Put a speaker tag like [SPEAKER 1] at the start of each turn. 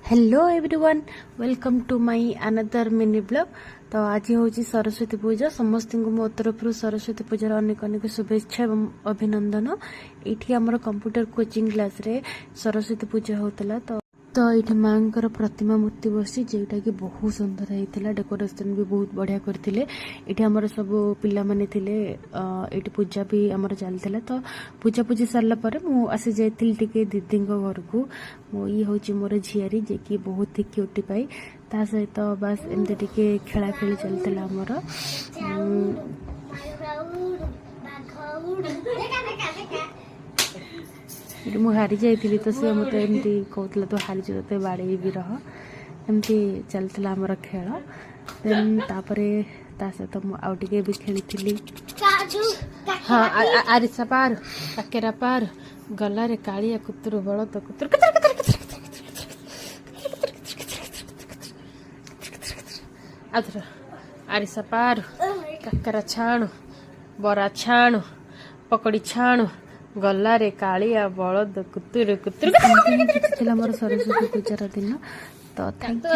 [SPEAKER 1] Hello everyone welcome to my another mini blog. तो आज हूँ सरस्वती पूजा। समस्त को मो तरफ सरस्वती पूजार अनेक अनेक शुभेच्छा एवं अभिनंदन। ये आमर कंप्यूटर कोचिंग क्लास रे सरस्वती पूजा होता। तो ये माँ प्रतिमा मूर्ति बसी जोटा कि बहुत सुंदर होता। डेकोरेशन भी बहुत बढ़िया करते। ये आमर सब पिला माने थिले। ये पूजा भी आमर चलता। तो पूजा पूजी सारापर मुझे जाइली टे दीदी घर को। ये हूँ मोर झीआरी जे कि बहुत ही क्यूटी पाई ता सहित बास एमती टे खेला खेली चलता आमर। मु हारी जाइली तो सी मत एमती कहला तो हारी जो बाड़े भी रह एमती चलता आमर खेल। देन तापरे ता सहित मुझे भी खेली। हाँ आरिसा पार काकेरा पार गला रे कालिया कुतुर बलद कुतुर आधर आरिसा पार काकेरा छाणु बरा छाणु पकड़ी छाणु गला रे कालिया बलद कुतुर कुतुर मोर सरस्वती पूजार दिन। तो थैंक यू।